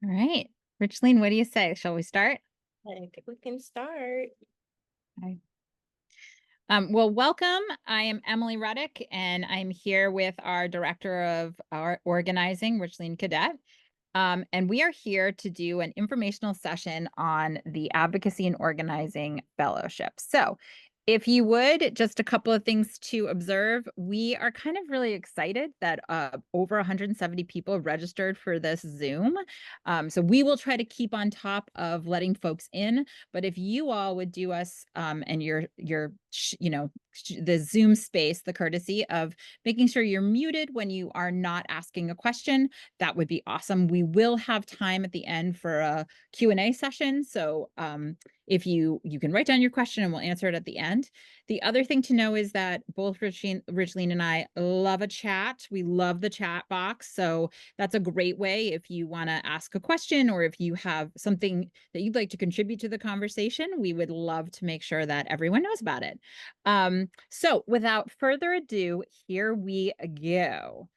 All right. Richleen, what do you say? Shall we start? I think we can start. Okay. Well, welcome. I am Emily Ruddick, and I'm here with our director of our organizing, Richleen Cadet. And we are here to do an informational session on the Advocacy and Organizing Fellowship. So, if you would, just a couple of things to observe. We are kind of really excited that over 170 people registered for this Zoom. So we will try to keep on top of letting folks in. But if you all would do us and the Zoom space, the courtesy of making sure you're muted when you are not asking a question, that would be awesome. We will have time at the end for a Q&A session. So if you can write down your question and we'll answer it at the end. The other thing to know is that both Richleen and I love a chat. We love the chat box. So that's a great way if you want to ask a question or if you have something that you'd like to contribute to the conversation. We would love to make sure that everyone knows about it. So without further ado, here we go.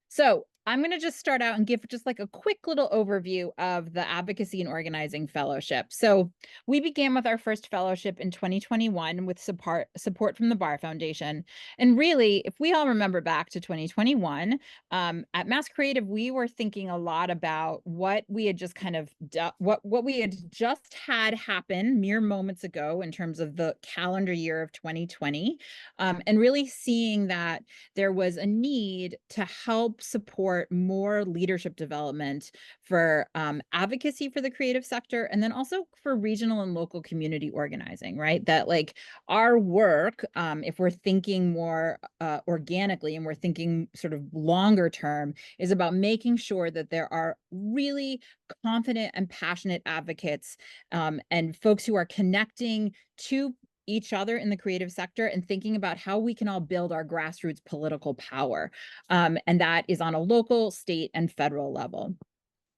So I'm going to just start out and give just like a quick little overview of the Advocacy and Organizing Fellowship. So we began with our first fellowship in 2021 with support from the Bar Foundation. And really, if we all remember back to 2021, at MASSCreative, we were thinking a lot about what we had just kind of what we had just had happen mere moments ago in terms of the calendar year of 2020, and really seeing that there was a need to help support more leadership development for advocacy for the creative sector, and then also for regional and local community organizing, right? That like our work, if we're thinking more organically and we're thinking sort of longer term, is about making sure that there are really confident and passionate advocates and folks who are connecting to each other in the creative sector and thinking about how we can all build our grassroots political power. And that is on a local, state, and federal level.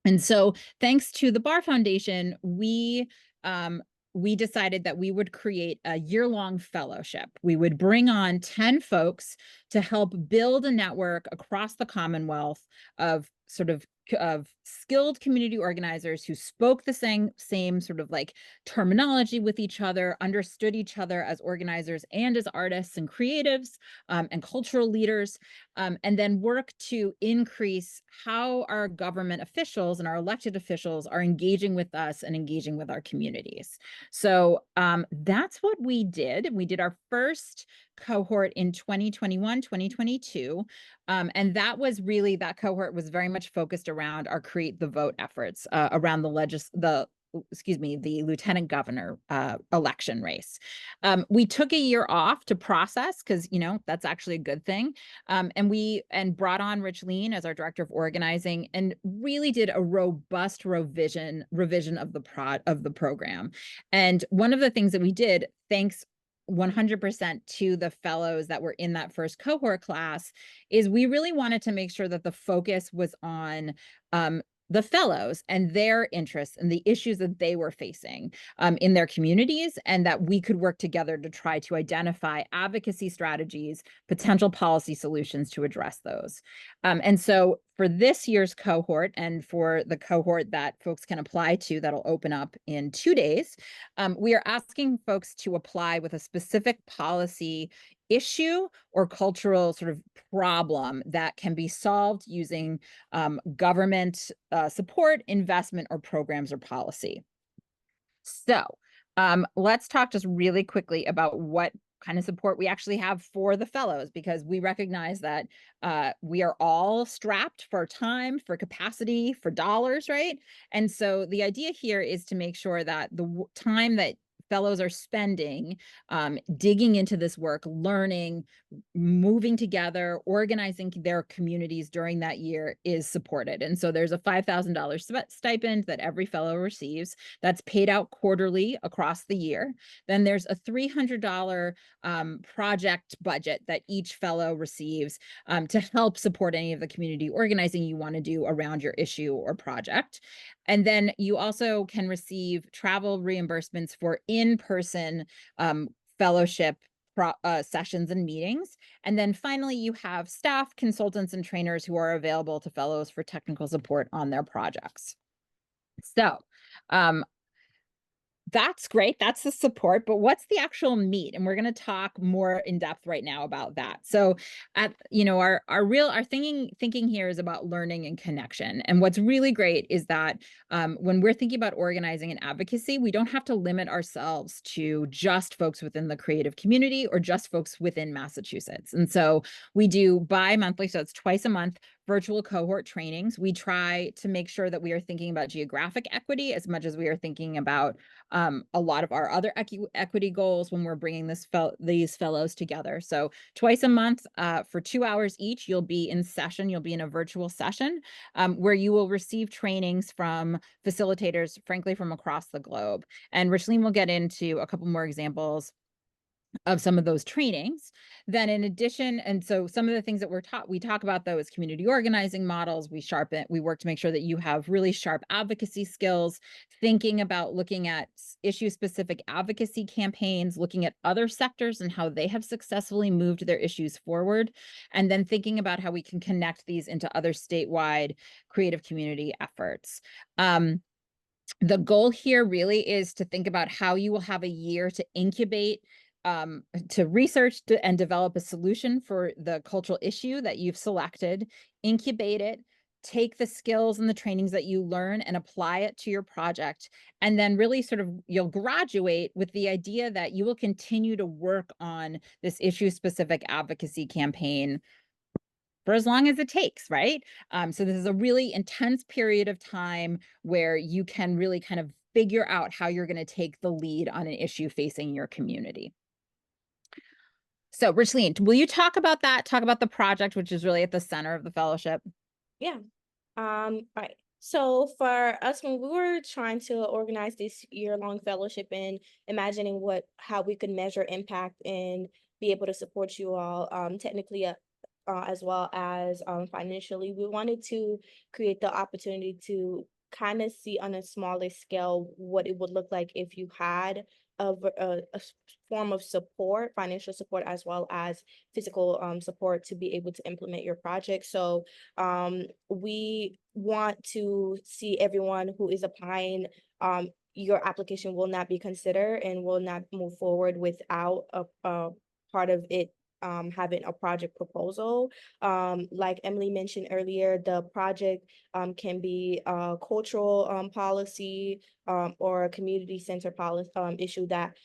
And so thanks to the Bar Foundation, we decided that we would create a year-long fellowship. We would bring on 10 folks to help build a network across the Commonwealth of skilled community organizers who spoke the same sort of like terminology with each other, understood each other as organizers and as artists and creatives and cultural leaders, and then work to increase how our government officials and our elected officials are engaging with us and engaging with our communities. So that's what we did. We did our first cohort in 2021, 2022. And that cohort was very much focused around our Create the Vote efforts, around the lieutenant governor election race. We took a year off to process because, that's actually a good thing. And brought on Richleen as our director of organizing and really did a robust revision of the program. And one of the things that we did, thanks 100% to the fellows that were in that first cohort class, is we really wanted to make sure that the focus was on the fellows and their interests and the issues that they were facing in their communities, and that we could work together to try to identify advocacy strategies, potential policy solutions to address those. And so for this year's cohort and for the cohort that folks can apply to that'll open up in 2 days, we are asking folks to apply with a specific policy issue or cultural sort of problem that can be solved using government support, investment, or programs or policy. So let's talk just really quickly about what kind of support we actually have for the fellows, because we recognize that we are all strapped for time, for capacity, for dollars, right? And so the idea here is to make sure that the time that fellows are spending digging into this work, learning, moving together, organizing their communities during that year is supported. And so there's a $5,000 stipend that every fellow receives that's paid out quarterly across the year. Then there's a $300 project budget that each fellow receives to help support any of the community organizing you want to do around your issue or project. And then you also can receive travel reimbursements for in-person fellowship sessions and meetings. And then finally, you have staff, consultants, and trainers who are available to fellows for technical support on their projects. So, um, that's great. That's the support, but what's the actual meat? And we're going to talk more in depth right now about that. So, our thinking here is about learning and connection. And what's really great is that when we're thinking about organizing and advocacy, we don't have to limit ourselves to just folks within the creative community or just folks within Massachusetts. And so we do bi-monthly, so it's twice a month, virtual cohort trainings. We try to make sure that we are thinking about geographic equity as much as we are thinking about a lot of our other equity goals when we're bringing these fellows together. So twice a month for 2 hours each, you'll be in session. You'll be in a virtual session where you will receive trainings from facilitators, frankly, from across the globe. And Richleen will get into a couple more examples of some of those trainings. Then in addition, and so some of the things that we talk about though is community organizing models. We work to make sure that you have really sharp advocacy skills, thinking about looking at issue specific advocacy campaigns, looking at other sectors and how they have successfully moved their issues forward, and then thinking about how we can connect these into other statewide creative community efforts. The goal here really is to think about how you will have a year to incubate, to research and develop a solution for the cultural issue that you've selected, incubate it, take the skills and the trainings that you learn and apply it to your project. And then really sort of you'll graduate with the idea that you will continue to work on this issue specific advocacy campaign for as long as it takes, right? So this is a really intense period of time where you can really kind of figure out how you're going to take the lead on an issue facing your community. So, Richleen, will you talk about that? Talk about the project, which is really at the center of the fellowship. Yeah. Right. So for us, when we were trying to organize this year-long fellowship and imagining how we could measure impact and be able to support you all, technically, as well as financially, we wanted to create the opportunity to kind of see on a smaller scale what it would look like if you had form of support, financial support, as well as physical support to be able to implement your project. So we want to see everyone who is applying, your application will not be considered and will not move forward without a part of it having a project proposal. Like Emily mentioned earlier, the project can be a cultural policy or a community center policy issue that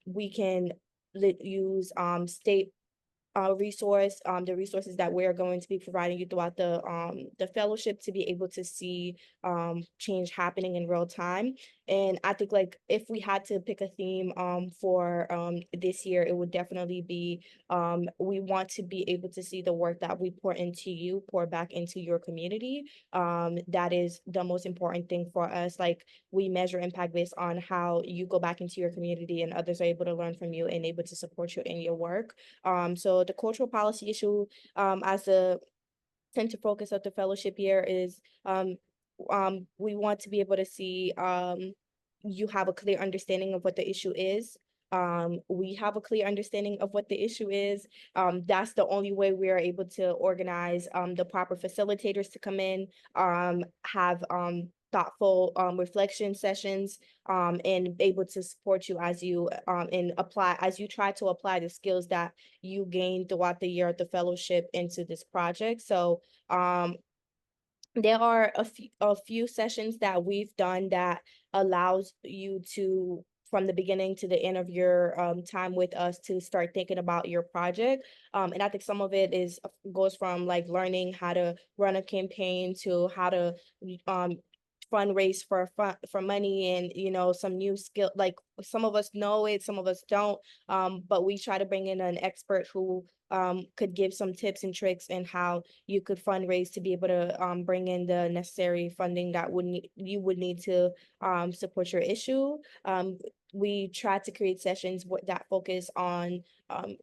we can use state the resources that we're going to be providing you throughout the fellowship to be able to see change happening in real time. And I think like if we had to pick a theme for this year, it would definitely be we want to be able to see the work that we pour into you pour back into your community. That is the most important thing for us. Like we measure impact based on how you go back into your community and others are able to learn from you and able to support you in your work. So the cultural policy issue, as the center focus of the fellowship year is, we want to be able to see you have a clear understanding of what the issue is. We have a clear understanding of what the issue is. That's the only way we are able to organize the proper facilitators to come in, have thoughtful reflection sessions, and able to support you as you and apply as you try to apply the skills that you gain throughout the year of the fellowship into this project. So there are a few sessions that we've done that allows you to from the beginning to the end of your time with us to start thinking about your project. And I think some of it is goes from like learning how to run a campaign to how to um, fundraise for money and some new skill. Like some of us know it, some of us don't, but we try to bring in an expert who could give some tips and tricks and how you could fundraise to be able to bring in the necessary funding that you would need to support your issue. We try to create sessions that focus on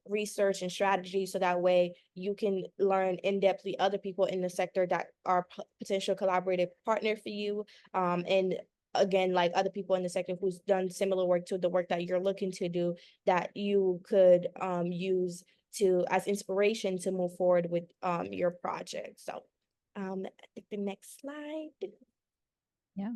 research and strategy, so that way you can learn in-depthly other people in the sector that are potential collaborative partner for you. And again, like other people in the sector who's done similar work to the work that you're looking to do, that you could use to as inspiration to move forward with your project. So I think the next slide. Yeah.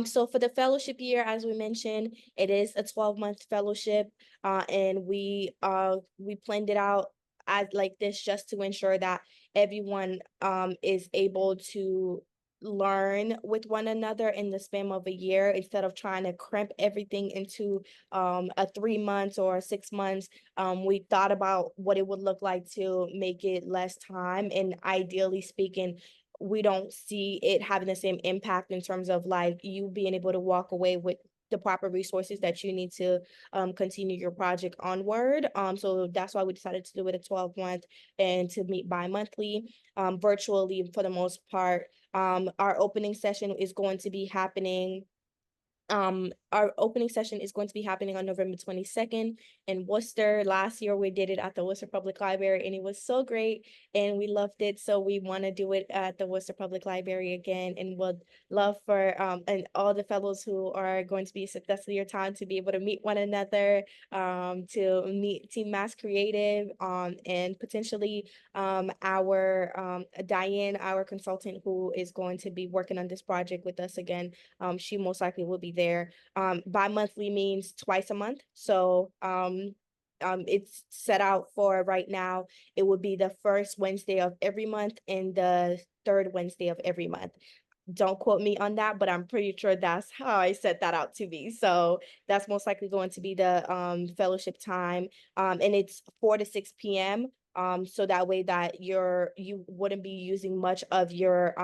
So for the fellowship year, as we mentioned, it is a 12-month fellowship, and we planned it out as like this just to ensure that everyone is able to learn with one another in the span of a year instead of trying to cramp everything into a 3 months or 6 months. We thought about what it would look like to make it less time, and ideally speaking, we don't see it having the same impact in terms of like you being able to walk away with the proper resources that you need to continue your project onward. So that's why we decided to do it a 12-month and to meet bi-monthly, virtually for the most part. Our opening session is going to be happening our opening session is going to be happening on November 22nd in Worcester. Last year we did it at the Worcester Public Library and it was so great and we loved it. So we want to do it at the Worcester Public Library again, and would love for and all the fellows who are going to be successful your time to be able to meet one another, to meet Team Mass Creative, and potentially our Diane, our consultant who is going to be working on this project with us again. She most likely will be there. Bi-monthly means twice a month. So it's set out for right now. It would be the first Wednesday of every month and the third Wednesday of every month. Don't quote me on that, but I'm pretty sure that's how I set that out to be. So that's most likely going to be the fellowship time. And it's 4 to 6 p.m. So that way that you wouldn't be using much of your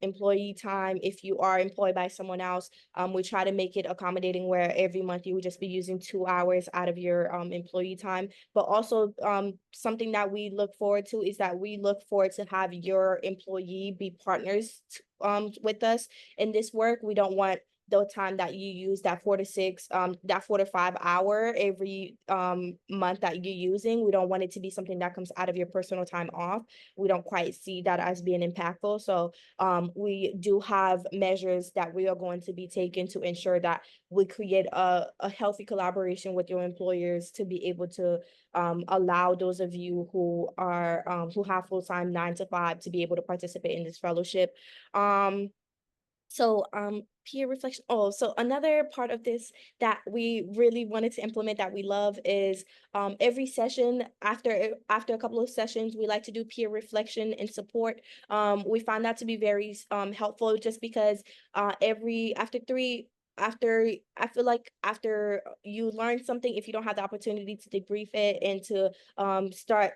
employee time if you are employed by someone else. We try to make it accommodating where every month you would just be using 2 hours out of your employee time. But also something that we look forward to is that we look forward to have your employee be partners with us in this work. We don't want the time that you use that 4 to 6 that 4 to 5 hour every month that you're using. We don't want it to be something that comes out of your personal time off. We don't quite see that as being impactful. So we do have measures that we are going to be taking to ensure that we create a healthy collaboration with your employers to be able to allow those of you who are who have full-time 9 to 5 to be able to participate in this fellowship. So peer reflection. Oh, so another part of this that we really wanted to implement that we love is every session after a couple of sessions, we like to do peer reflection and support. We found that to be very helpful just because every after I feel like after you learn something, if you don't have the opportunity to debrief it and to start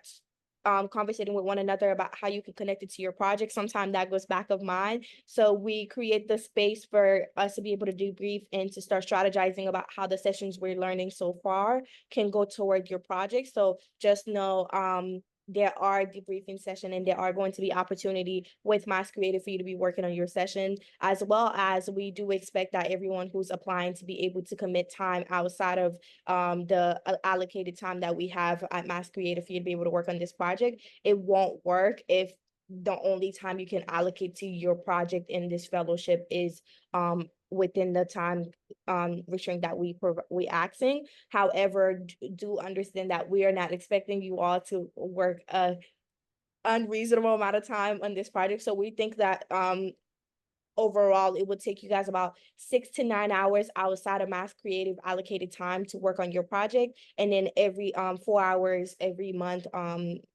conversating with one another about how you can connect it to your project, sometimes that goes back of mind. So we create the space for us to be able to debrief and to start strategizing about how the sessions we're learning so far can go toward your project. So just know there are debriefing session and there are going to be opportunity with MASSCreative for you to be working on your session, as well as we do expect that everyone who's applying to be able to commit time outside of the allocated time that we have at MASSCreative for you to be able to work on this project. It won't work if the only time you can allocate to your project in this fellowship is within the time restraint that we asking. However, do understand that we are not expecting you all to work a unreasonable amount of time on this project. So we think that overall, it would take you guys about 6 to 9 hours outside of MASSCreative allocated time to work on your project, and then every 4 hours every month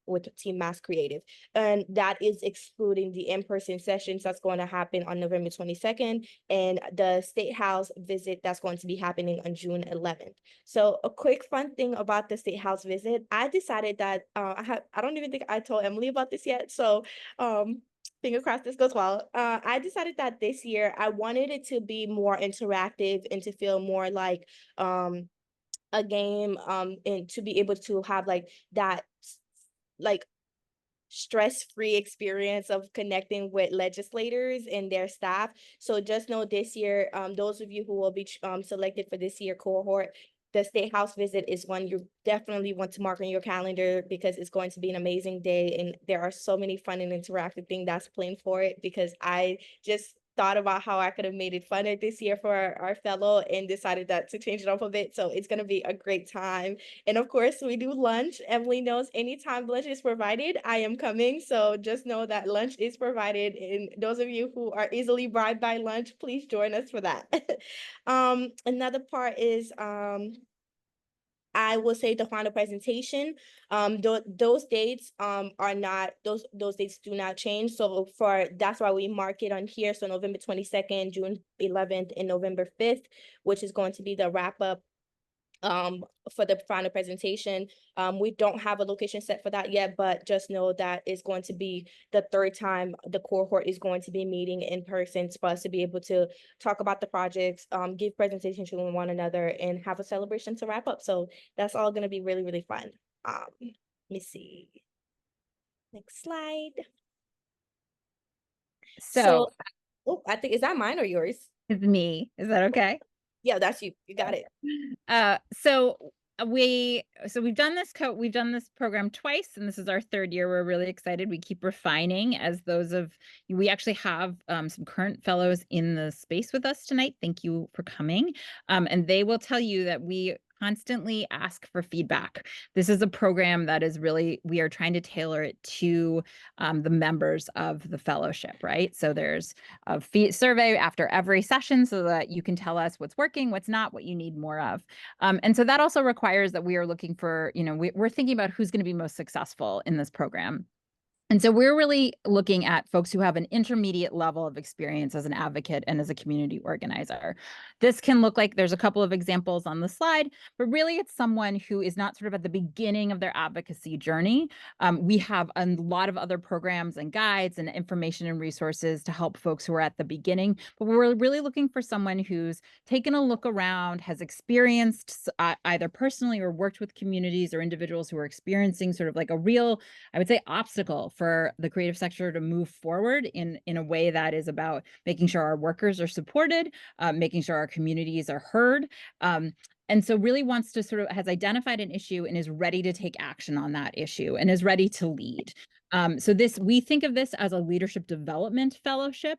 with Team MASSCreative. And that is excluding the in-person sessions that's going to happen on November 22nd and the State House visit that's going to be happening on June 11th. So a quick fun thing about the State House visit, I decided that I don't even think I told Emily about this yet. So finger crossed this goes well. I decided that this year I wanted it to be more interactive and to feel more like a game, and to be able to have like that like stress-free experience of connecting with legislators and their staff. So just know this year, those of you who will be selected for this year cohort, the State House visit is one you definitely want to mark on your calendar because it's going to be an amazing day. And there are so many fun and interactive things that's planned for it because I just thought about how I could have made it funner this year for our fellow and decided that to change it up a bit. So it's gonna be a great time. And of course, we do lunch. Emily knows anytime lunch is provided, I am coming. So just know that lunch is provided. And those of you who are easily bribed by lunch, please join us for that. Another part is I will say the final presentation. Those dates are not those dates do not change. So for that's why we mark it on here. So November 22nd, June 11th, and November 5th, which is going to be the wrap up um for the final presentation. We don't have a location set for that yet, but just know that it's going to be the third time the cohort is going to be meeting in person for us to be able to talk about the projects, give presentations to one another, and have a celebration to wrap up. So that's all going to be really, really fun. Let me see. Next slide. So So, oh, I think, is that mine or yours? it's me. Is that okay? Yeah, that's you. You got it. So we've done this program twice, and this is our third year. We're really excited. We keep refining as we actually have some current fellows in the space with us tonight. Thank you for coming. And they will tell you that we constantly ask for feedback. This is a program that is really, we are trying to tailor it to the members of the fellowship, right? So there's a survey after every session so that you can tell us what's working, what's not, what you need more of. And so that also requires that we are looking for, we're thinking about who's going to be most successful in this program. And so we're really looking at folks who have an intermediate level of experience as an advocate and as a community organizer. This can look like, there's a couple of examples on the slide, but really it's someone who is not sort of at the beginning of their advocacy journey. We have a lot of other programs and guides and information and resources to help folks who are at the beginning, but we're really looking for someone who's taken a look around, has experienced either personally or worked with communities or individuals who are experiencing sort of like a real, I would say, obstacle for the creative sector to move forward in a way that is about making sure our workers are supported, making sure our communities are heard. And so really wants to has identified an issue and is ready to take action on that issue and is ready to lead. So we think of this as a leadership development fellowship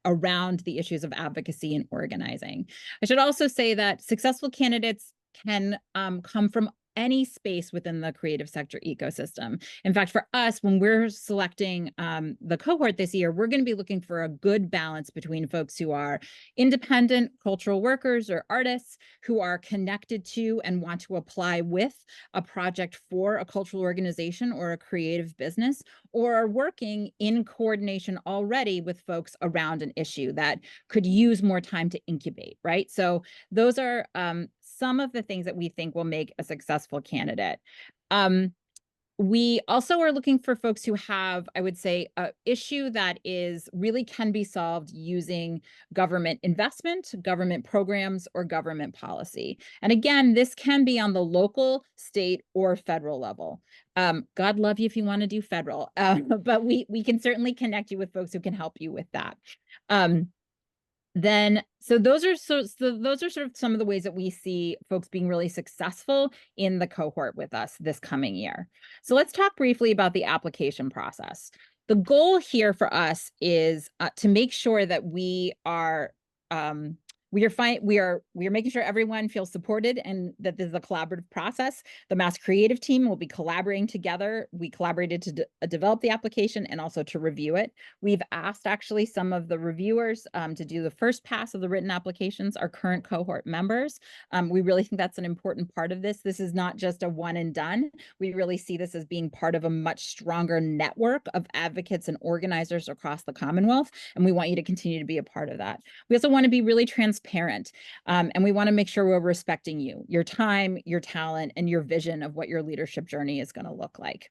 around the issues of advocacy and organizing. I should also say that successful candidates can come from any space within the creative sector ecosystem. In fact, for us, when we're selecting the cohort this year, we're going to be looking for a good balance between folks who are independent cultural workers or artists who are connected to and want to apply with a project for a cultural organization or a creative business, or are working in coordination already with folks around an issue that could use more time to incubate, right? So those are some of the things that we think will make a successful candidate. We also are looking for folks who have, I would say, an issue that is really can be solved using government investment, government programs, or government policy. And again, this can be on the local, state, or federal level. God love you if you want to do federal, but we can certainly connect you with folks who can help you with that. So those are sort of some of the ways that we see folks being really successful in the cohort with us this coming year. So let's talk briefly about the application process. The goal here for us is to make sure that we are making sure everyone feels supported and that this is a collaborative process. The MASSCreative team will be collaborating together. We collaborated to develop the application and also to review it. We've asked actually some of the reviewers to do the first pass of the written applications, our current cohort members. We really think that's an important part of this. This is not just a one and done. We really see this as being part of a much stronger network of advocates and organizers across the Commonwealth, and we want you to continue to be a part of that. We also want to be really transparent, and we want to make sure we're respecting you, your time, your talent, and your vision of what your leadership journey is going to look like.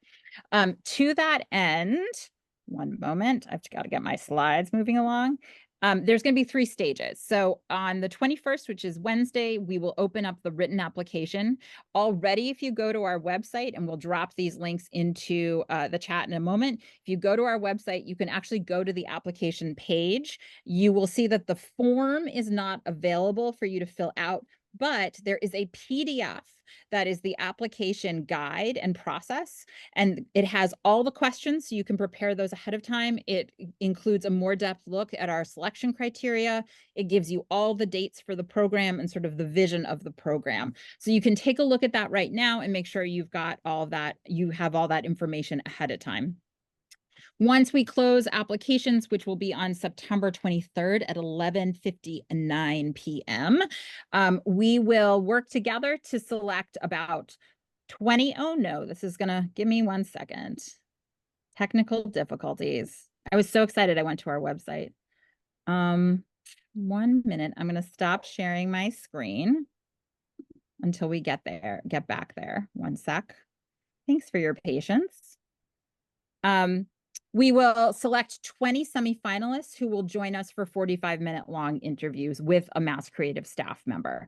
To that end, one moment, I've got to get my slides moving along. There's going to be 3 stages. So on the 21st, which is Wednesday, we will open up the written application. Already, if you go to our website, and we'll drop these links into the chat in a moment, if you go to our website, you can actually go to the application page. You will see that the form is not available for you to fill out, but there is a PDF that is the application guide and process, and it has all the questions so you can prepare those ahead of time. It includes a more depth look at our selection criteria. It gives you all the dates for the program and sort of the vision of the program. So you can take a look at that right now and make sure you've got all that, you have all that information ahead of time. Once we close applications, which will be on September 23rd at 11:59 p.m., we will work together to select about 20. Oh no, this is gonna give me 1 second. Technical difficulties. I was so excited I went to our website. 1 minute. I'm gonna stop sharing my screen until we get back there. 1 sec. Thanks for your patience. Um, we will select 20 semifinalists who will join us for 45-minute long interviews with a MASSCreative staff member.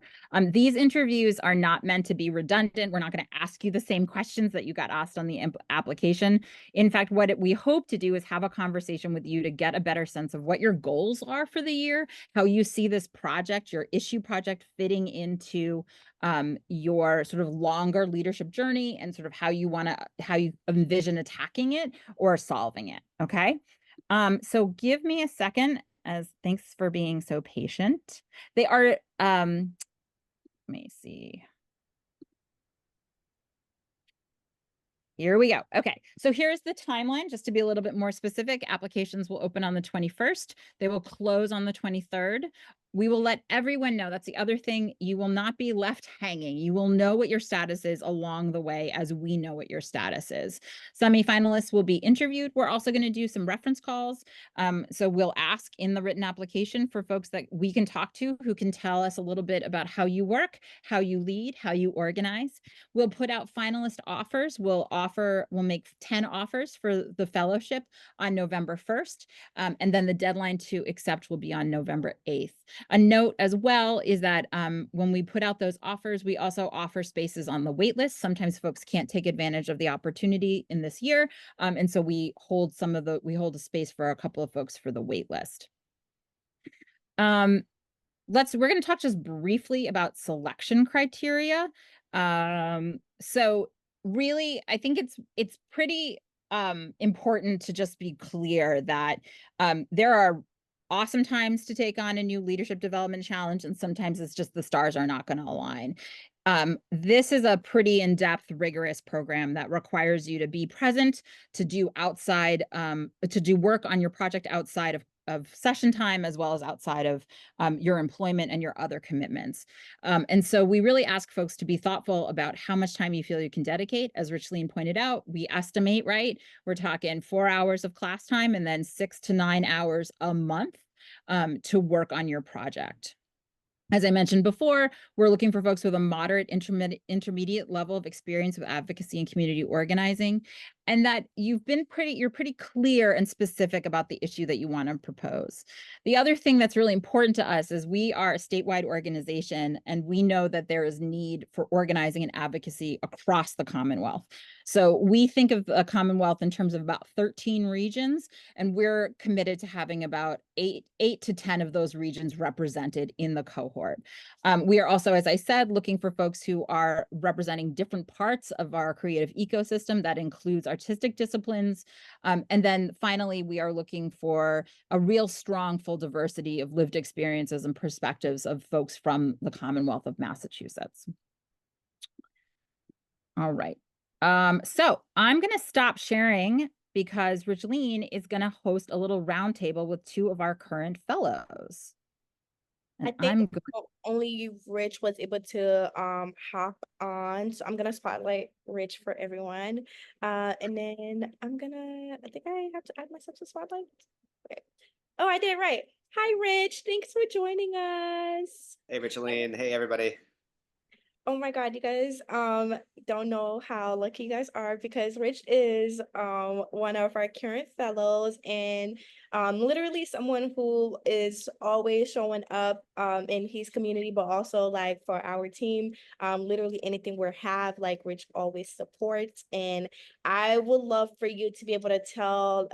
These interviews are not meant to be redundant. We're not going to ask you the same questions that you got asked on the application. In fact, what we hope to do is have a conversation with you to get a better sense of what your goals are for the year, how you see this project, your issue project, fitting into your sort of longer leadership journey, and sort of how you envision attacking it or solving it. Okay. So give me a second, as thanks for being so patient. They are, let me see. Here we go. Okay, so here's the timeline, just to be a little bit more specific. Applications will open on the 21st. They will close on the 23rd. We will let everyone know. That's the other thing. You will not be left hanging. You will know what your status is along the way, as we know what your status is. Semifinalists will be interviewed. We're also going to do some reference calls. So we'll ask in the written application for folks that we can talk to who can tell us a little bit about how you work, how you lead, how you organize. We'll put out finalist offers. We'll make 10 offers for the fellowship on November 1st. And then the deadline to accept will be on November 8th. A note as well is that when we put out those offers, we also offer spaces on the wait list. Sometimes folks can't take advantage of the opportunity in this year. And so we hold a space for a couple of folks for the wait list. We're going to talk just briefly about selection criteria. So really, I think it's pretty important to just be clear that there are awesome times to take on a new leadership development challenge, and sometimes it's just the stars are not going to align. This is a pretty in-depth, rigorous program that requires you to be present, to do work on your project outside of session time, as well as outside of your employment and your other commitments. And so we really ask folks to be thoughtful about how much time you feel you can dedicate. As Richleen pointed out, we estimate, right? We're talking 4 hours of class time and then 6 to 9 hours a month to work on your project. As I mentioned before, we're looking for folks with a moderate intermediate level of experience with advocacy and community organizing, and that you're pretty clear and specific about the issue that you want to propose. The other thing that's really important to us is we are a statewide organization, and we know that there is need for organizing and advocacy across the Commonwealth. So we think of a Commonwealth in terms of about 13 regions, and we're committed to having about eight to 10 of those regions represented in the cohort. We are also, as I said, looking for folks who are representing different parts of our creative ecosystem. That includes artistic disciplines. And then finally, we are looking for a real strong, full diversity of lived experiences and perspectives of folks from the Commonwealth of Massachusetts. All right. So I'm going to stop sharing because Richleen is going to host a little roundtable with 2 of our current fellows. I And think I'm good. only Rich was able to hop on. So I'm gonna spotlight Rich for everyone. And then I think I have to add myself to spotlight. Okay. Oh, I did it right. Hi Rich, thanks for joining us. Hey, Richaline. Hey, everybody. Oh my God, you guys don't know how lucky you guys are, because Rich is one of our current fellows, and literally someone who is always showing up in his community, but also like for our team. Literally anything we have, like Rich always supports. And I would love for you to be able to tell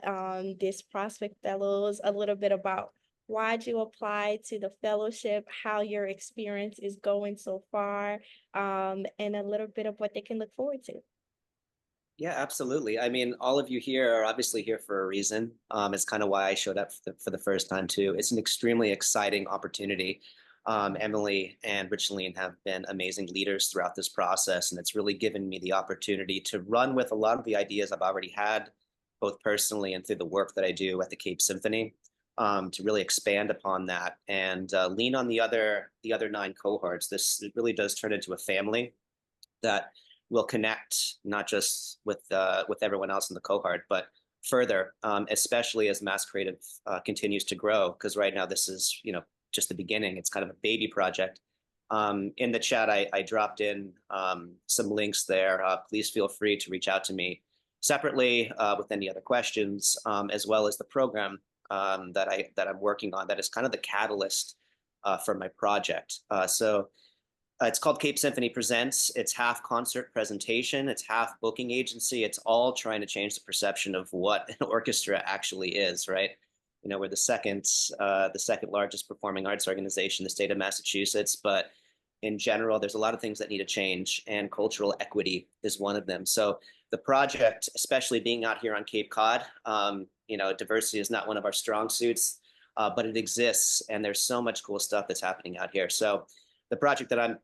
this prospect fellows a little bit about why'd you apply to the fellowship, how your experience is going so far, and a little bit of what they can look forward to. Yeah, absolutely. I mean, all of you here are obviously here for a reason. It's kind of why I showed up for the first time too. It's an extremely exciting opportunity. Emily and Richelene have been amazing leaders throughout this process, and it's really given me the opportunity to run with a lot of the ideas I've already had, both personally and through the work that I do at the Cape Symphony, to really expand upon that and lean on the other 9 cohorts. This it really does turn into a family that will connect not just with everyone else in the cohort, but further, especially as MASSCreative continues to grow. Because right now this is just the beginning. It's kind of a baby project. In the chat, I dropped in some links there. Please feel free to reach out to me separately with any other questions, as well as the program that I'm working on. That is kind of the catalyst for my project. So it's called Cape Symphony Presents. It's half concert presentation, it's half booking agency. It's all trying to change the perception of what an orchestra actually is, right? We're the second largest performing arts organization in the state of Massachusetts, but in general, there's a lot of things that need to change, and cultural equity is one of them. So the project, especially being out here on Cape Cod, diversity is not one of our strong suits, but it exists, and there's so much cool stuff that's happening out here. So the project that I'm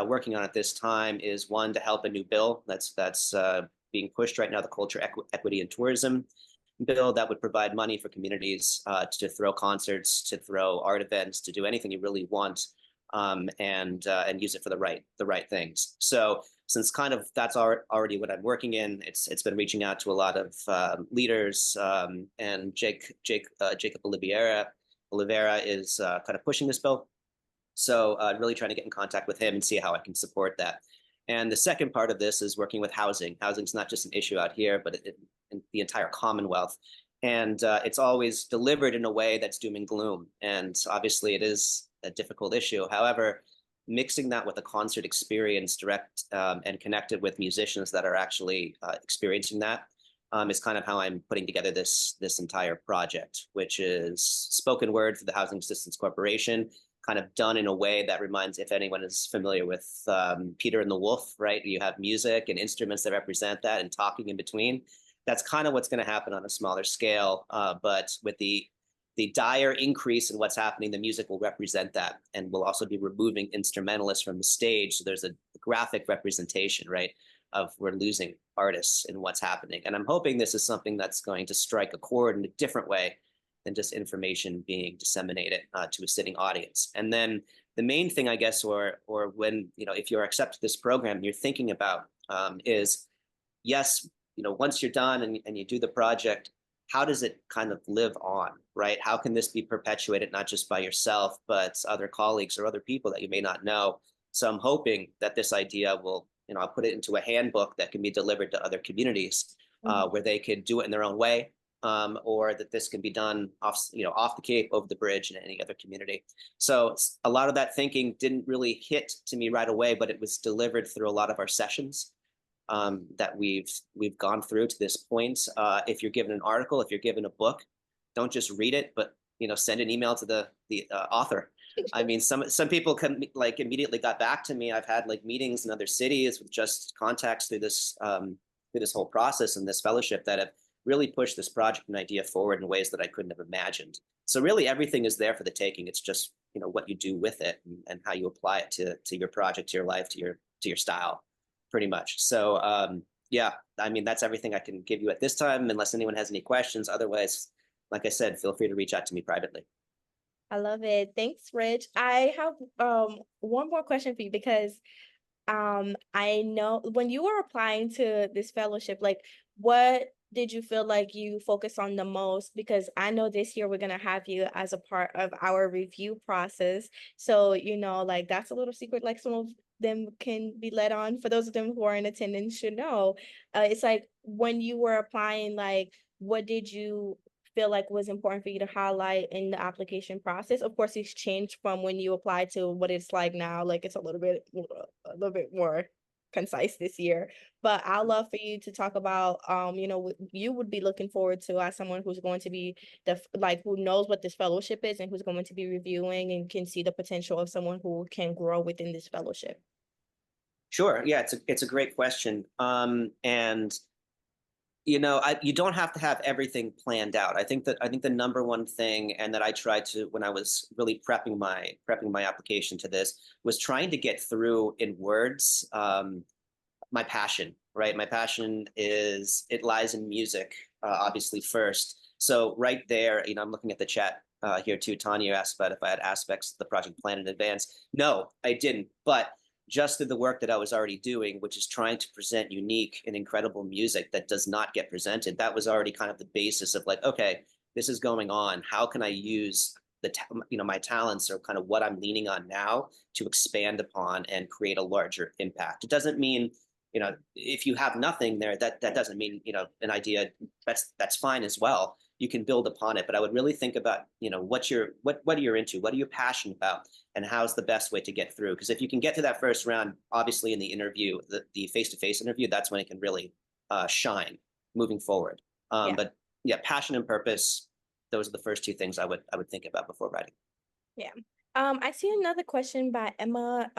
working on at this time is one to help a new bill that's being pushed right now, the Culture, Equity, and Tourism bill that would provide money for communities to throw concerts, to throw art events, to do anything you really want, and use it for the right things. So since kind of that's already what I'm working in, it's been reaching out to a lot of leaders, and Jacob Oliveira is kind of pushing this bill. So really trying to get in contact with him and see how I can support that. And the second part of this is working with housing. Housing is not just an issue out here, but in the entire Commonwealth. And it's always delivered in a way that's doom and gloom. And obviously it is a difficult issue. However, mixing that with a concert experience direct and connected with musicians that are actually experiencing that is kind of how I'm putting together this entire project, which is spoken word for the Housing Assistance Corporation, kind of done in a way that reminds, if anyone is familiar with Peter and the Wolf, right? You have music and instruments that represent that and talking in between. That's kind of what's going to happen on a smaller scale. But with the dire increase in what's happening, the music will represent that. And we'll also be removing instrumentalists from the stage. So there's a graphic representation, right? Of we're losing artists in what's happening. And I'm hoping this is something that's going to strike a chord in a different way than just information being disseminated to a sitting audience. And then the main thing, I guess, or when, if you're accepted this program, you're thinking about is, yes, once you're done and you do the project, how does it kind of live on, right? How can this be perpetuated, not just by yourself, but other colleagues or other people that you may not know? So I'm hoping that this idea will, I'll put it into a handbook that can be delivered to other communities where they could do it in their own way, or that this can be done off the Cape, over the bridge, in any other community. So a lot of that thinking didn't really hit to me right away, but it was delivered through a lot of our sessions that we've gone through to this point. If you're given an article, if you're given a book, don't just read it, but send an email to the author. I mean, some people immediately got back to me. I've had meetings in other cities with just contacts through this whole process and this fellowship that have really pushed this project and idea forward in ways that I couldn't have imagined. So really everything is there for the taking. It's just, what you do with it and how you apply it to your project, to your life, to your style, pretty much. So yeah, I mean, that's everything I can give you at this time, unless anyone has any questions. Otherwise, like I said, feel free to reach out to me privately. I love it. Thanks, Rich. I have one more question for you because I know when you were applying to this fellowship, what did you feel like you focused on the most? Because I know this year we're gonna have you as a part of our review process. So, that's a little secret, some of them can be let on. For those of them who are in attendance should know. It's when you were applying, what did you feel like was important for you to highlight in the application process? Of course, it's changed from when you applied to what it's like now. It's a little bit more. concise this year. But I'd love for you to talk about, what you would be looking forward to as someone who's going to be who knows what this fellowship is and who's going to be reviewing and can see the potential of someone who can grow within this fellowship. Sure. Yeah, it's a great question. And you don't have to have everything planned out. I think the number one thing, and that I tried to when I was really prepping my application to this, was trying to get through in words my passion. Right, my passion it lies in music, obviously first. So right there, I'm looking at the chat here too. Tanya asked about if I had aspects of the project planned in advance. No, I didn't. But just through the work that I was already doing, which is trying to present unique and incredible music that does not get presented, that was already kind of the basis of like, okay, this is going on. How can I use my talents, or kind of what I'm leaning on now, to expand upon and create a larger impact? It doesn't mean, if you have nothing there, that doesn't mean, an idea, that's fine as well. You can build upon it, but I would really think about, what are you into, what are you passionate about, and how's the best way to get through. Because if you can get to that first round, obviously in the interview, the face-to-face interview, that's when it can really shine moving forward. Yeah. But yeah, passion and purpose, those are the first two things I would think about before writing. Yeah. I see another question by Emma.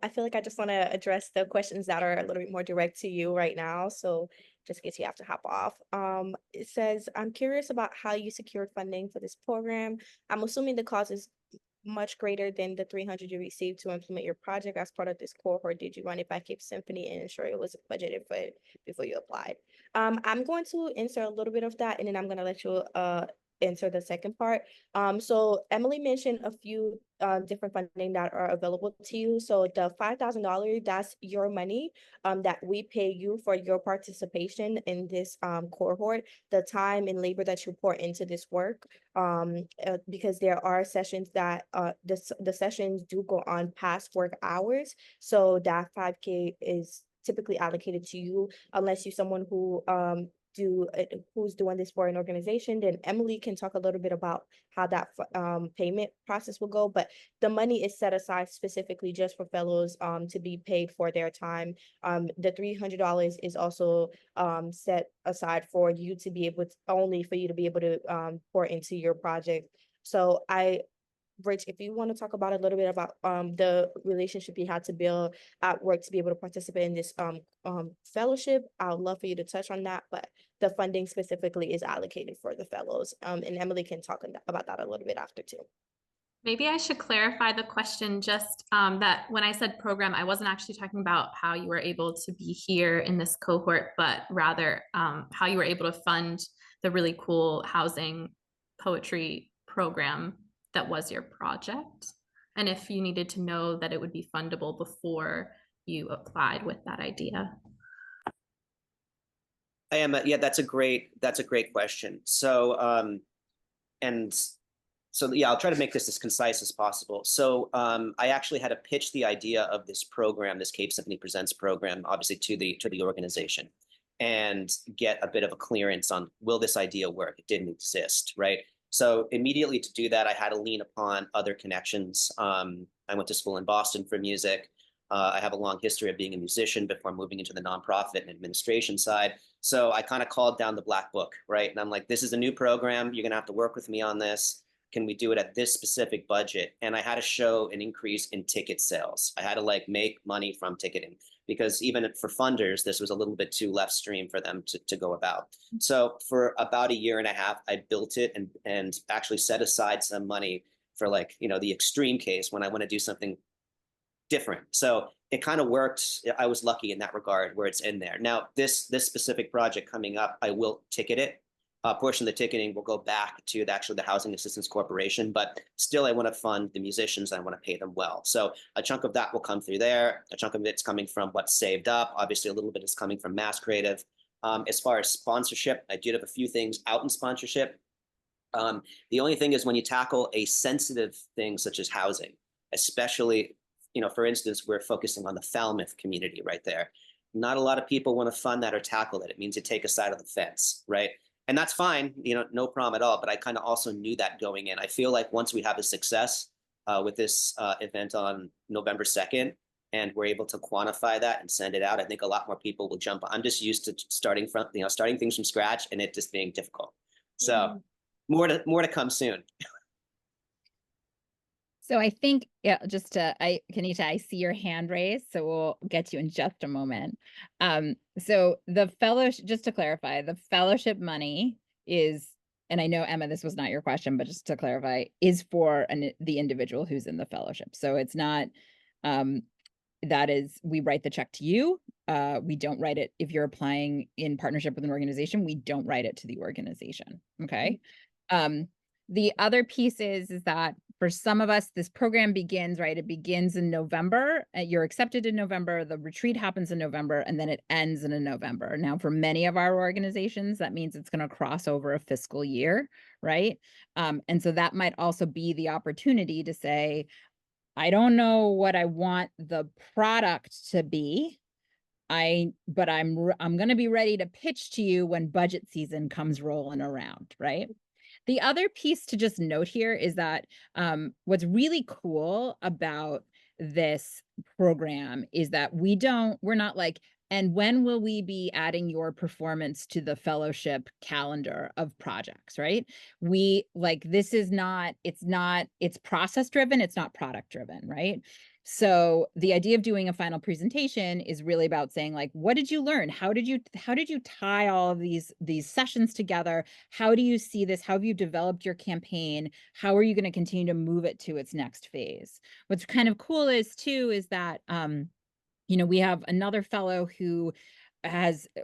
I feel like I just want to address the questions that are a little bit more direct to you right now. So just in case you have to hop off. It says, I'm curious about how you secured funding for this program. I'm assuming the cost is much greater than the 300 you received to implement your project as part of this cohort. Did you run it by Cape Symphony and ensure it was budgeted for it before you applied? I'm going to answer a little bit of that, and then I'm going to let you answer the second part. So Emily mentioned a few different funding that are available to you. So the $5,000, that's your money that we pay you for your participation in this cohort, the time and labor that you pour into this work. Because there are sessions that the sessions do go on past work hours. So that 5K is typically allocated to you, unless you're someone who's doing this for an organization. Then Emily can talk a little bit about how that payment process will go. But the money is set aside specifically just for fellows to be paid for their time. The $300 is also set aside for you to be able to, only for you to be able to pour into your project. So Rich, if you want to talk about a little bit about the relationship you had to build at work to be able to participate in this fellowship, I would love for you to touch on that. But the funding specifically is allocated for the fellows, and Emily can talk about that a little bit after too. Maybe I should clarify the question, just that when I said program, I wasn't actually talking about how you were able to be here in this cohort, but rather how you were able to fund the really cool housing poetry program that was your project. And if you needed to know that it would be fundable before you applied with that idea. Yeah, that's a great question. Yeah, I'll try to make this as concise as possible. So I actually had to pitch the idea of this program, this Cape Symphony Presents program, obviously to the organization, and get a bit of a clearance on, will this idea work? It didn't exist, right? So immediately to do that, I had to lean upon other connections. I went to school in Boston for music. I have a long history of being a musician before moving into the nonprofit and administration side. So I kind of called down the black book, right? And I'm like, this is a new program. You're going to have to work with me on this. Can we do it at this specific budget? And I had to show an increase in ticket sales. I had to make money from ticketing, because even for funders, this was a little bit too left stream for them to go about. So for about a year and a half, I built it and actually set aside some money for the extreme case when I want to do something different. So it kind of worked. I was lucky in that regard where it's in there. Now, this specific project coming up, I will ticket it. A portion of the ticketing will go back to the Housing Assistance Corporation, but still I want to fund the musicians. I want to pay them well. So a chunk of that will come through there. A chunk of it's coming from what's saved up. Obviously, a little bit is coming from MASSCreative. As far as sponsorship, I did have a few things out in sponsorship. The only thing is, when you tackle a sensitive thing such as housing, especially, for instance, we're focusing on the Falmouth community right there. Not a lot of people want to fund that or tackle it. It means you take a side of the fence, right? And that's fine, no problem at all. But I kind of also knew that going in. I feel like once we have a success with this event on November 2nd, and we're able to quantify that and send it out, I think a lot more people will jump. I'm just used to starting things from scratch and it just being difficult. So more to come soon. So I think, yeah, Kenita, I see your hand raised, so we'll get you in just a moment. So the fellowship, just to clarify, the fellowship money is, and I know, Emma, this was not your question, but just to clarify, is for the individual who's in the fellowship. So it's not, that is, we write the check to you. We don't write it, if you're applying in partnership with an organization, we don't write it to the organization, okay? The other piece is that for some of us, this program begins, right? It begins in November. You're accepted in November. The retreat happens in November, and then it ends in November. Now, for many of our organizations, that means it's going to cross over a fiscal year, right? And so that might also be the opportunity to say, I don't know what I want the product to be, but I'm going to be ready to pitch to you when budget season comes rolling around, right? The other piece to just note here is that what's really cool about this program is that we're not like, and when will we be adding your performance to the fellowship calendar of projects, right? This is not, it's process driven, it's not product driven, right? So the idea of doing a final presentation is really about saying, like, what did you learn? How did you tie all of these sessions together? How do you see this? How have you developed your campaign? How are you going to continue to move it to its next phase? What's kind of cool is that we have another fellow who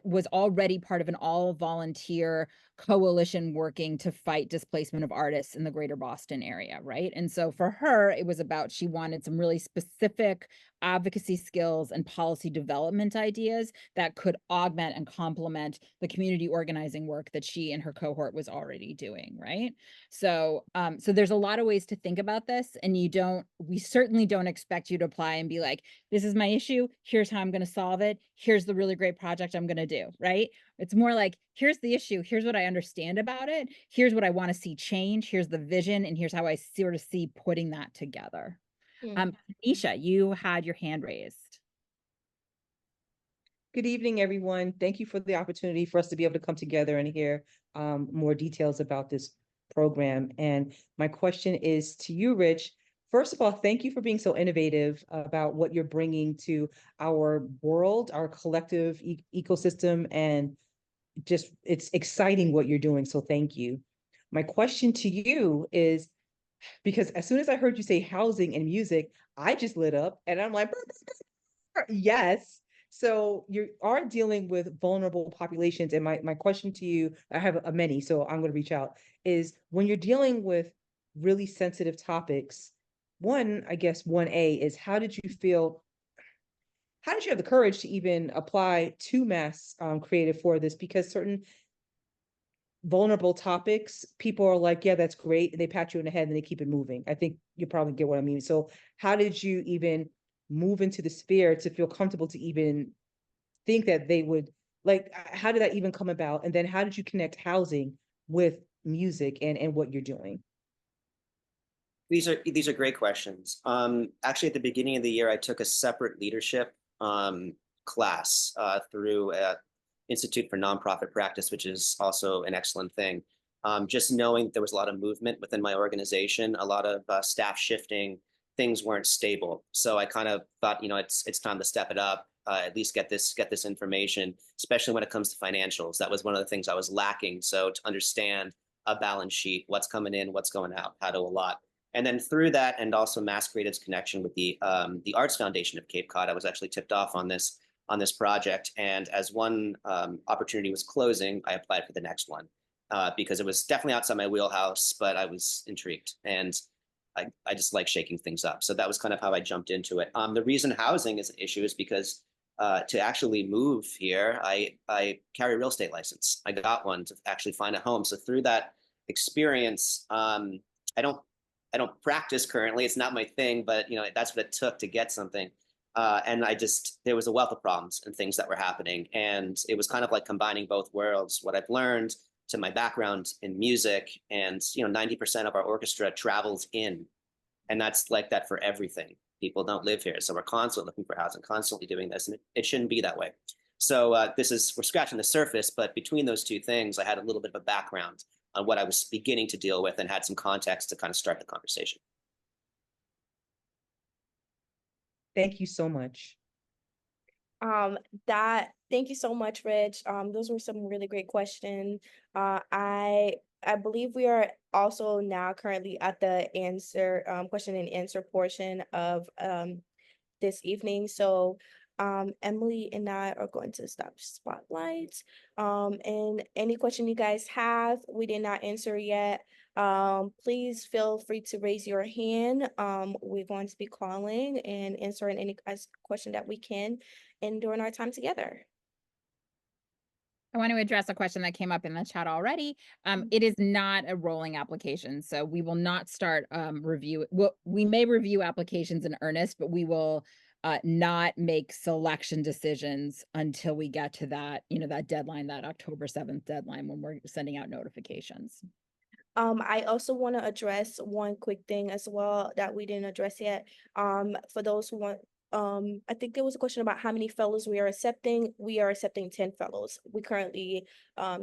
was already part of an all volunteer coalition working to fight displacement of artists in the greater Boston area, right? And so for her, it was about, she wanted some really specific advocacy skills and policy development ideas that could augment and complement the community organizing work that she and her cohort was already doing, right? So there's a lot of ways to think about this, and we certainly don't expect you to apply and be like, this is my issue, here's how I'm going to solve it, here's the really great project I'm going to do, right? It's more like, here's the issue, here's what I understand about it, here's what I want to see change, here's the vision, and here's how I sort of see putting that together. Nisha, you had your hand raised. Good evening, everyone. Thank you for the opportunity for us to be able to come together and hear more details about this program. And my question is to you, Rich. First of all, thank you for being so innovative about what you're bringing to our world, our collective ecosystem, and just it's exciting what you're doing. So thank you. My question to you is, because as soon as I heard you say housing and music, I just lit up and I'm like, yes. So you are dealing with vulnerable populations. And my question to you, I have a many, so I'm going to reach out, is when you're dealing with really sensitive topics, I guess 1A is, how did you have the courage to even apply to MASSCreative for this? Because certain vulnerable topics, people are like, yeah, that's great. And they pat you in the head and they keep it moving. I think you probably get what I mean. So how did you even move into the sphere to feel comfortable to even think that they would, like, how did that even come about? And then how did you connect housing with music and what you're doing? These are great questions. Actually, at the beginning of the year, I took a separate leadership class through Institute for Nonprofit Practice, which is also an excellent thing. Just knowing there was a lot of movement within my organization, a lot of staff shifting, things weren't stable. So I kind of thought, it's time to step it up, at least get this information, especially when it comes to financials. That was one of the things I was lacking. So to understand a balance sheet, what's coming in, what's going out, how to allot. And then through that, and also MASSCreative's connection with the Arts Foundation of Cape Cod, I was actually tipped off on this project. And as one opportunity was closing, I applied for the next one because it was definitely outside my wheelhouse, but I was intrigued and I just like shaking things up. So that was kind of how I jumped into it. The reason housing is an issue is because to actually move here, I carry a real estate license. I got one to actually find a home. So through that experience, I don't practice currently. It's not my thing, but that's what it took to get something. And there was a wealth of problems and things that were happening. And it was kind of like combining both worlds, what I've learned to my background in music. And, 90% of our orchestra travels in, and that's like that for everything. People don't live here, so we're constantly looking for housing, constantly doing this, and it shouldn't be that way. So we're scratching the surface, but between those two things, I had a little bit of a background on what I was beginning to deal with and had some context to kind of start the conversation. Thank you so much. Thank you so much, Rich. Those were some really great questions. I believe we are also now currently at the question and answer portion of this evening. So Emily and I are going to stop spotlights. And any question you guys have, we did not answer yet. Please feel free to raise your hand. We're going to be calling and answering any question that we can and during our time together. I want to address a question that came up in the chat already. It is not a rolling application, so we will not start review. We may review applications in earnest, but we will not make selection decisions until we get to that, that deadline, that October 7th deadline when we're sending out notifications. I also want to address one quick thing as well that we didn't address yet. For those who want, I think there was a question about how many fellows we are accepting. We are accepting 10 fellows. We currently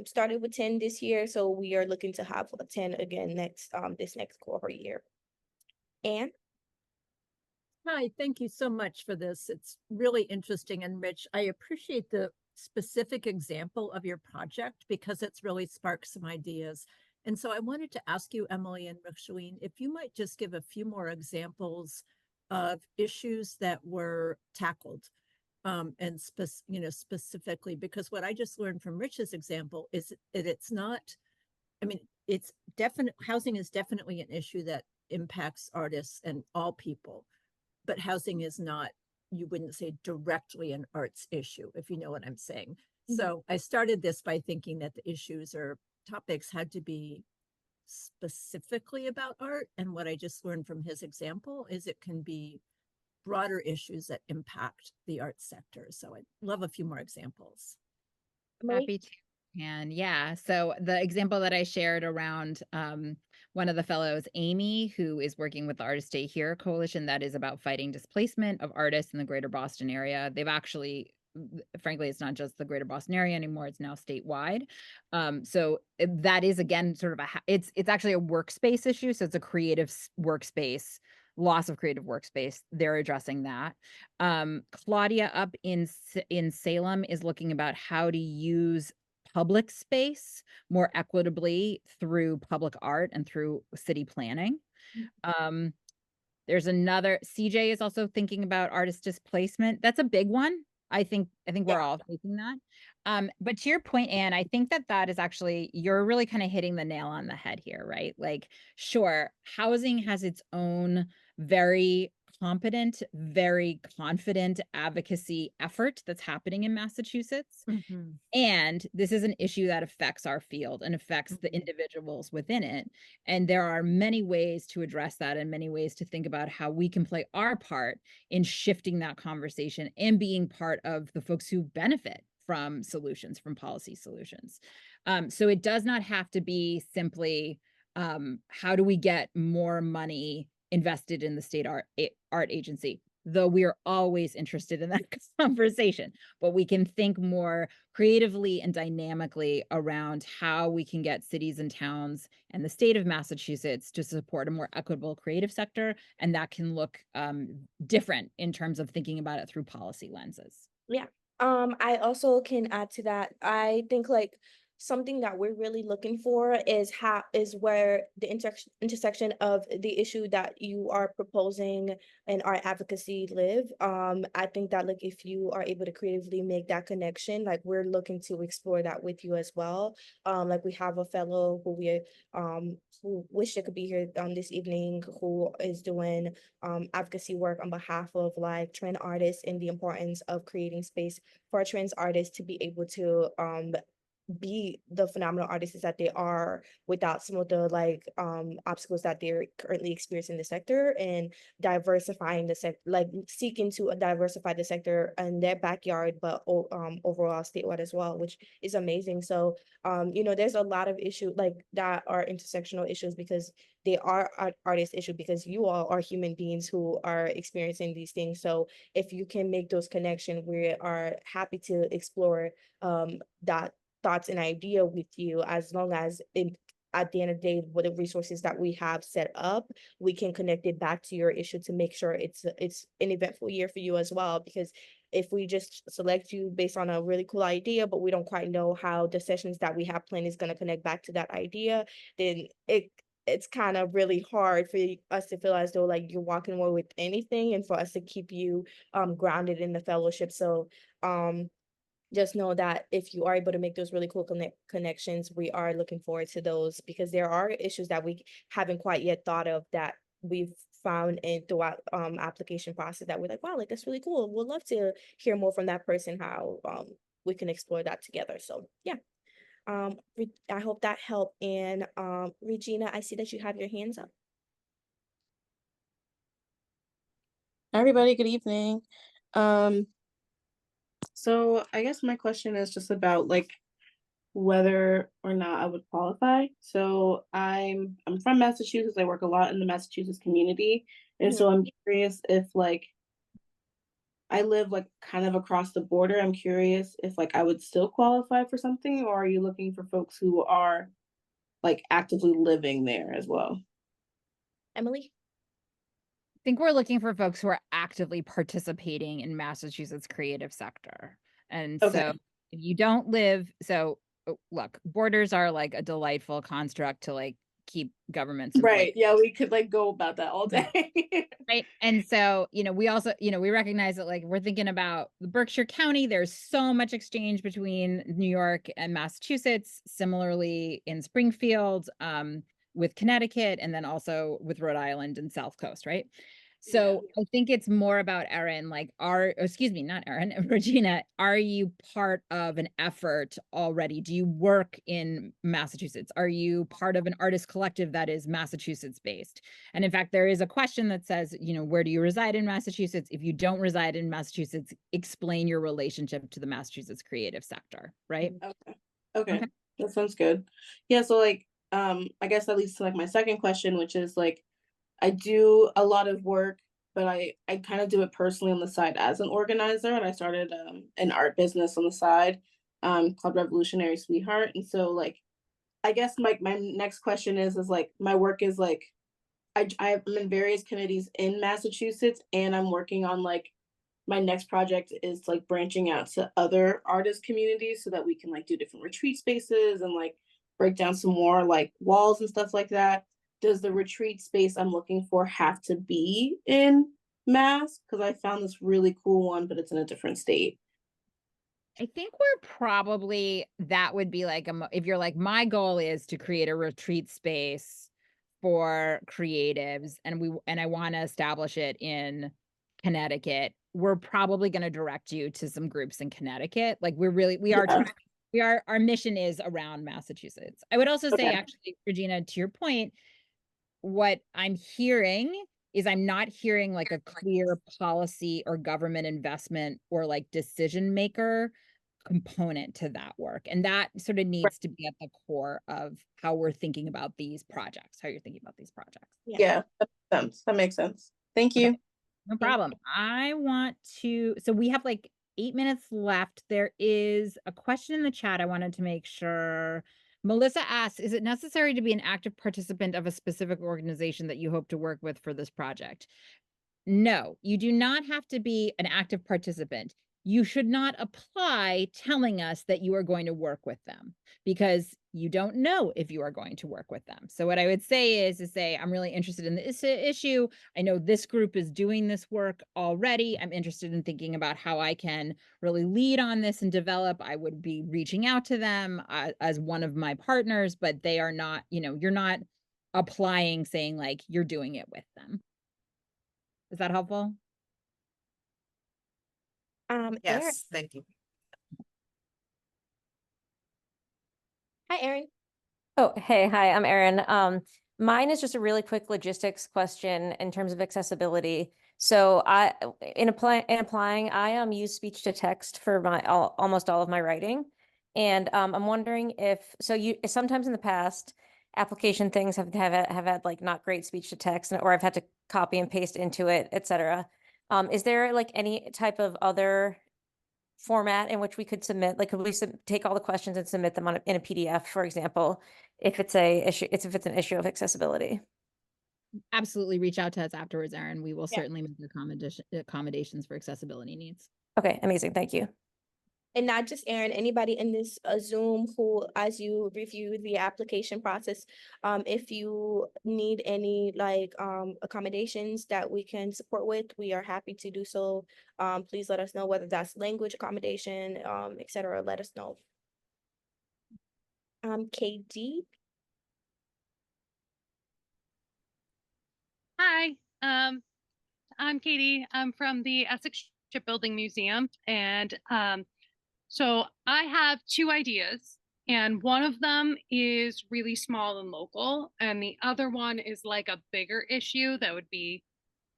started with 10 this year, so we are looking to have 10 again this next cohort year. Anne? Hi, thank you so much for this. It's really interesting and rich. I appreciate the specific example of your project because it's really sparked some ideas. And so I wanted to ask you, Emily and Rashween, if you might just give a few more examples of issues that were tackled and specifically, because what I just learned from Rich's example is that it's not, I mean, it's definite, housing is definitely an issue that impacts artists and all people, but housing is not, you wouldn't say directly an arts issue, if you know what I'm saying. Mm-hmm. So I started this by thinking that the issues or topics had to be specifically about art. And what I just learned from his example is it can be broader issues that impact the arts sector. So I'd love a few more examples. Happy to. And yeah, so the example that I shared around one of the fellows, Amy, who is working with the Artists Stay Here coalition that is about fighting displacement of artists in the greater Boston area. They've actually, frankly, it's not just the greater Boston area anymore, it's now statewide. So that is, again, sort of it's actually a workspace issue. So it's a creative workspace, loss of creative workspace. They're addressing that. Claudia up in Salem is looking about how to use public space more equitably through public art and through city planning. There's another, CJ is also thinking about artist displacement. That's a big one. I think we're all facing that. But to your point, Anne, I think that is actually, you're really kind of hitting the nail on the head here, right? Like, sure, housing has its own very competent, very confident advocacy effort that's happening in Massachusetts. Mm-hmm. And this is an issue that affects our field and affects the individuals within it. And there are many ways to address that and many ways to think about how we can play our part in shifting that conversation and being part of the folks who benefit from solutions, from policy solutions. So it does not have to be simply, how do we get more money invested in the state art agency, though we are always interested in that conversation, but we can think more creatively and dynamically around how we can get cities and towns and the state of Massachusetts to support a more equitable creative sector. And that can look different in terms of thinking about it through policy lenses. Yeah. I also can add to that. I think like something that we're really looking for is where the intersection of the issue that you are proposing and our advocacy live. I think that like if you are able to creatively make that connection, like we're looking to explore that with you as well. Like we have a fellow who wish they could be here this evening, who is doing advocacy work on behalf of like trans artists and the importance of creating space for trans artists to be able to be the phenomenal artists that they are without some of the obstacles that they're currently experiencing in the sector, and diversifying the sector, like seeking to diversify the sector in their backyard, but overall statewide as well, which is amazing. So there's a lot of issues like that are intersectional issues, because they are artist issue, because you all are human beings who are experiencing these things. So if you can make those connections, we are happy to explore that thoughts and idea with you, as long as at the end of the day, what the resources that we have set up, we can connect it back to your issue to make sure it's an eventful year for you as well. Because if we just select you based on a really cool idea, but we don't quite know how the sessions that we have planned is going to connect back to that idea, then it's kind of really hard for us to feel as though like you're walking away with anything, and for us to keep you grounded in the fellowship. So just know that if you are able to make those really cool connections, we are looking forward to those, because there are issues that we haven't quite yet thought of that we've found in throughout application process, that we're like, wow, like that's really cool. We'd love to hear more from that person, how we can explore that together. So yeah. I hope that helped. And Regina, I see that you have your hands up. Everybody, good evening. So I guess my question is just about like whether or not I would qualify. So I'm from Massachusetts. I work a lot in the Massachusetts community. And so I'm curious if like I live like kind of across the border. I'm curious if like I would still qualify for something, or are you looking for folks who are like actively living there as well? Emily? I think we're looking for folks who are actively participating in Massachusetts creative sector. And Okay. so if you don't live, look, borders are like a delightful construct to like keep governments in place. Right. Yeah, we could like go about that all day. Right. And so, we also, we recognize that like we're thinking about the Berkshire County, there's so much exchange between New York and Massachusetts, similarly in Springfield, with Connecticut, and then also with Rhode Island and South Coast, right? So I think it's more about Erin, like not Erin, Regina, are you part of an effort already? Do you work in Massachusetts? Are you part of an artist collective that is Massachusetts based? And in fact, there is a question that says, where do you reside in Massachusetts? If you don't reside in Massachusetts, explain your relationship to the Massachusetts creative sector, right? Okay. That sounds good. Yeah, so like I guess that leads to like my second question, which is like I do a lot of work, but I kind of do it personally on the side as an organizer, and I started an art business on the side called Revolutionary Sweetheart. And so like I guess my next question is like my work is like I'm in various committees in Massachusetts, and I'm working on like my next project is like branching out to other artist communities so that we can like do different retreat spaces and like break down some more like walls and stuff like that. Does the retreat space I'm looking for have to be in Mass? Because I found this really cool one, but it's in a different state. I think we're probably, that would be like, if you're like, my goal is to create a retreat space for creatives, and I want to establish it in Connecticut, we're probably going to direct you to some groups in Connecticut. Like our mission is around Massachusetts. I would also say, actually, Regina, to your point, what I'm hearing is I'm not hearing like a clear policy or government investment or like decision maker component to that work. And that sort of needs to be at the core of how we're thinking about these projects, how you're thinking about these projects. Yeah, that makes sense. Thank you. Okay. No problem. So we have like 8 minutes left. There is a question in the chat. I wanted to make sure. Melissa asks, is it necessary to be an active participant of a specific organization that you hope to work with for this project? No, you do not have to be an active participant. You should not apply telling us that you are going to work with them, because you don't know if you are going to work with them. So what I would say is say, I'm really interested in this issue. I know this group is doing this work already. I'm interested in thinking about how I can really lead on this and develop. I would be reaching out to them as one of my partners, but they are not, you're not applying saying like you're doing it with them. Is that helpful? Eric, Yes, thank you. Hi, Erin. Oh, hey, hi, I'm Erin. Mine is just a really quick logistics question in terms of accessibility. So in applying, I use speech to text for almost all of my writing. And I'm wondering if, sometimes in the past, application things have had like not great speech to text, or I've had to copy and paste into it, etc. Is there like any type of other format in which we could submit, like could we take all the questions and submit them in a PDF, for example, if it's if it's an issue of accessibility? Absolutely reach out to us afterwards, Erin. We will Yeah. certainly make accommodations for accessibility needs. Okay, amazing. Thank you. And not just Erin, anybody in this Zoom who, as you review the application process, if you need any like accommodations that we can support with, we are happy to do so. Please let us know, whether that's language accommodation, etc. Let us know. KD. Hi, I'm Katie. I'm from the Essex Shipbuilding Museum, and so I have two ideas, and one of them is really small and local, and the other one is like a bigger issue that would be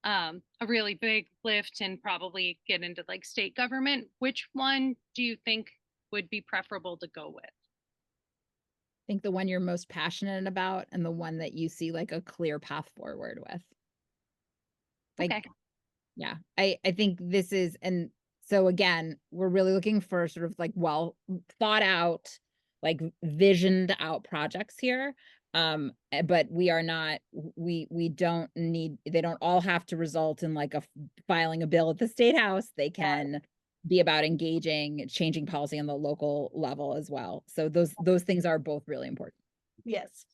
a really big lift and probably get into like state government. Which one do you think would be preferable to go with? I think the one you're most passionate about and the one that you see like a clear path forward with. Like, Okay. yeah, I think this is, and so again, we're really looking for sort of like well thought out, like visioned out projects here. But we are not, we don't need, they don't all have to result in like filing a bill at the State House. They can be about engaging, changing policy on the local level as well. So those things are both really important. Yes.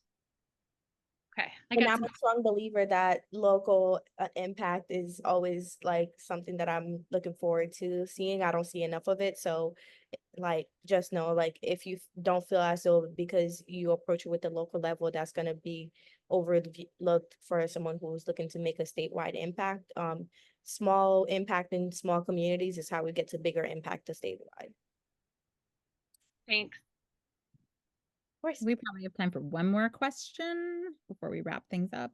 Okay. And I'm a strong believer that local impact is always like something that I'm looking forward to seeing. I don't see enough of it. So like, just know, like, if you don't feel as though because you approach it with the local level, that's going to be overlooked for someone who's looking to make a statewide impact. Small impact in small communities is how we get to bigger impact to statewide. Thanks. Of course. We probably have time for one more question before we wrap things up.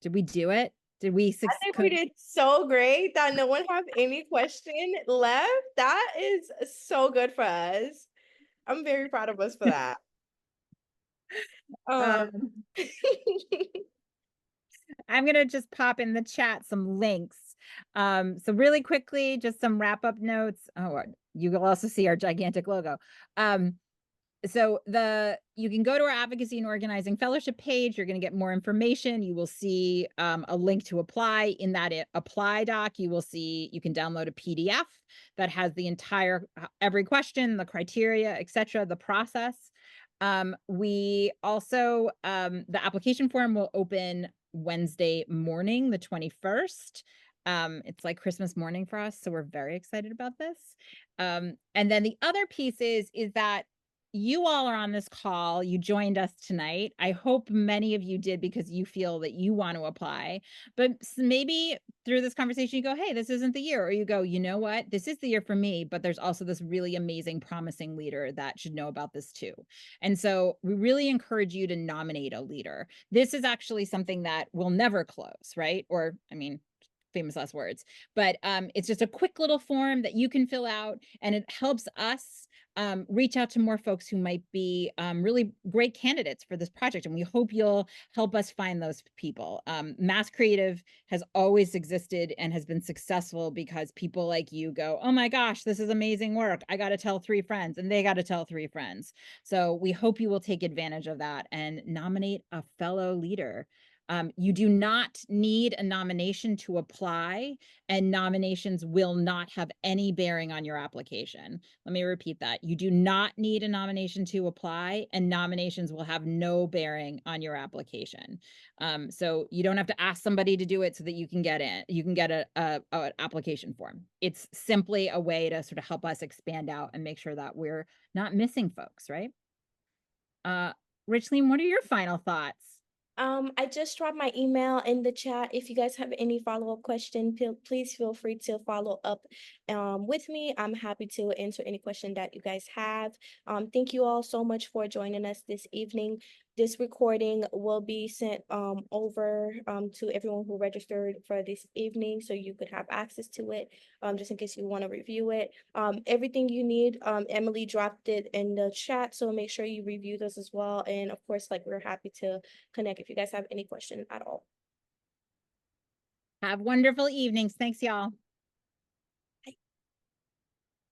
Did we do it? Did we I think we did so great that no one have any question left. That is so good for us. I'm very proud of us for that. I'm going to just pop in the chat some links. So really quickly, just some wrap up notes. Oh, you will also see our gigantic logo. So you can go to our Advocacy and Organizing Fellowship page. You're going to get more information. You will see a link to apply. In that apply doc, you will see you can download a PDF that has the entire, every question, the criteria, etc., the process. We also, the application form will open Wednesday morning, the 21st. It's like Christmas morning for us, so we're very excited about this. And then the other piece is that you all are on this call. You joined us tonight. I hope many of you did because you feel that you want to apply. But maybe through this conversation, you go, hey, this isn't the year. Or you go, you know what? This is the year for me, but there's also this really amazing, promising leader that should know about this too. And so we really encourage you to nominate a leader. This is actually something that will never close, right? Or, I mean, famous last words, but it's just a quick little form that you can fill out, and it helps us reach out to more folks who might be really great candidates for this project. And we hope you'll help us find those people. MASSCreative has always existed and has been successful because people like you go, oh my gosh, this is amazing work. I got to tell 3 friends, and they got to tell 3 friends. So we hope you will take advantage of that and nominate a fellow leader. You do not need a nomination to apply, and nominations will not have any bearing on your application. Let me repeat that. You do not need a nomination to apply, and nominations will have no bearing on your application. So you don't have to ask somebody to do it so that you can get in. You can get an application form. It's simply a way to sort of help us expand out and make sure that we're not missing folks, right? Richleen, what are your final thoughts? I just dropped my email in the chat. If you guys have any follow-up question, please feel free to follow up with me. I'm happy to answer any question that you guys have. Thank you all so much for joining us this evening. This recording will be sent over to everyone who registered for this evening, so you could have access to it just in case you want to review it. Everything you need, Emily dropped it in the chat, so make sure you review this as well. And of course, like, we're happy to connect if you guys have any question at all. Have wonderful evenings. Thanks, y'all.